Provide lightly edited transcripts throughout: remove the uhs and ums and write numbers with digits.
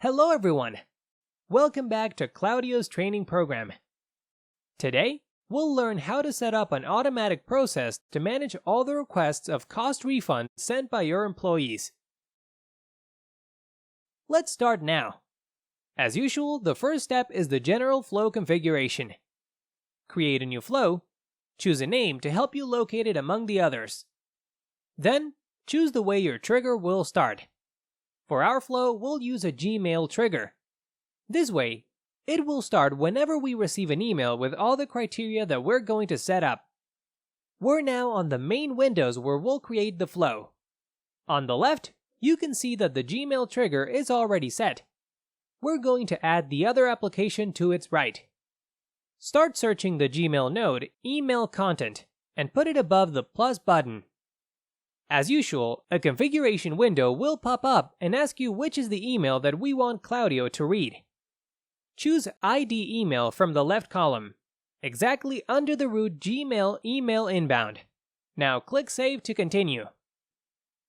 Hello everyone! Welcome back to Claudio's training program. Today, we'll learn how to set up an automatic process to manage all the requests of cost refund sent by your employees. Let's start now. As usual, the first step is the general flow configuration. Create a new flow, choose a name to help you locate it among the others. Then, choose the way your trigger will start. For our flow, we'll use a Gmail trigger. This way, it will start whenever we receive an email with all the criteria that we're going to set up. We're now on the main windows where we'll create the flow. On the left, you can see that the Gmail trigger is already set. We're going to add the other application to its right. Start searching the Gmail node Email Content and put it above the plus button. As usual, a configuration window will pop up and ask you which is the email that we want Claudio to read. Choose ID email from the left column, exactly under the root Gmail email inbound. Now click Save to continue.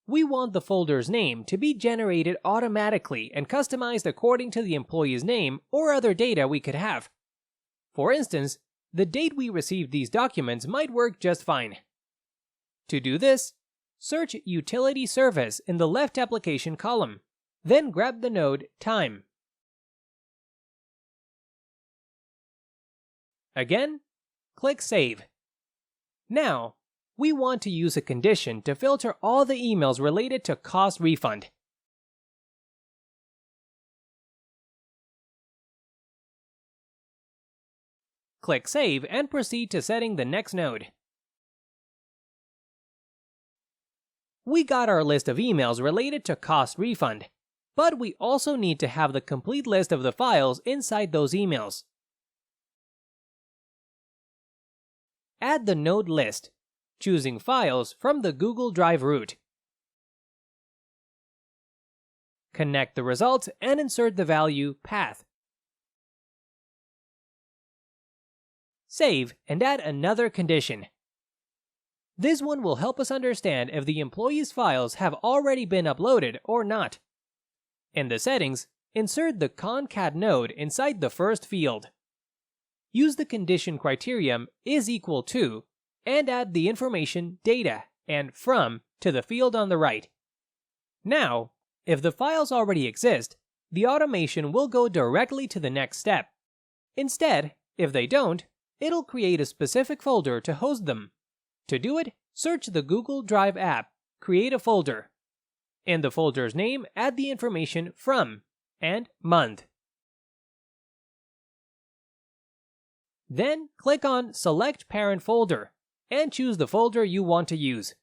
We want the folder's name to be generated automatically and customized according to the employee's name or other data we could have. For instance, the date we received these documents might work just fine. To do this, search Utility Service in the left application column, then grab the node Time. Again, click Save. Now, we want to use a condition to filter all the emails related to cost refund. Click Save and proceed to setting the next node. We got our list of emails related to cost refund, but we also need to have the complete list of the files inside those emails. Add the node list, choosing Files from the Google Drive root. Connect the results and insert the value Path. Save and add another condition. This one will help us understand if the employee's files have already been uploaded or not. In the settings, insert the concat node inside the first field. Use the condition criterion is equal to and add the information data and from to the field on the right. Now, if the files already exist, the automation will go directly to the next step. Instead, if they don't, it'll create a specific folder to host them. To do it, search the Google Drive app, create a folder. In the folder's name, add the information from and month. Then click on Select Parent Folder and choose the folder you want to use.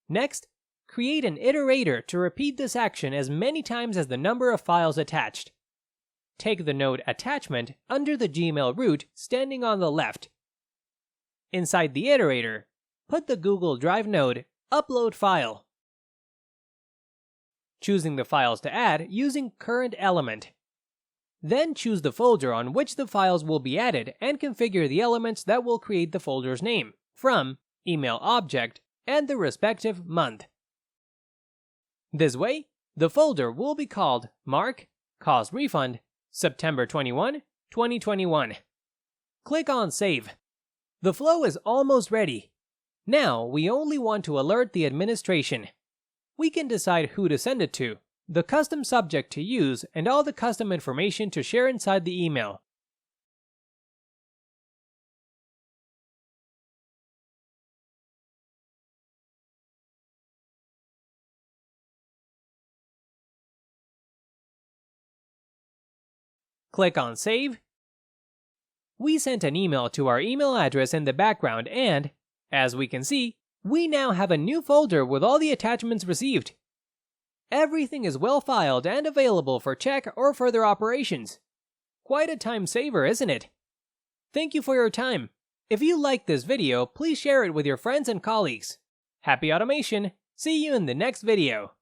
Next, create an iterator to repeat this action as many times as the number of files attached. Take the node Attachment under the Gmail root standing on the left. Inside the iterator, put the Google Drive node Upload File. Choosing the files to add using Current Element. Then choose the folder on which the files will be added and configure the elements that will create the folder's name, from, email object, and the respective month. This way, the folder will be called Mark Cost Refund September 21, 2021. Click on Save. The flow is almost ready. Now we only want to alert the administration. We can decide who to send it to, the custom subject to use, and all the custom information to share inside the email. Click on Save. We sent an email to our email address in the background and, as we can see, we now have a new folder with all the attachments received. Everything is well filed and available for check or further operations. Quite a time saver, isn't it? Thank you for your time. If you liked this video, please share it with your friends and colleagues. Happy automation! See you in the next video.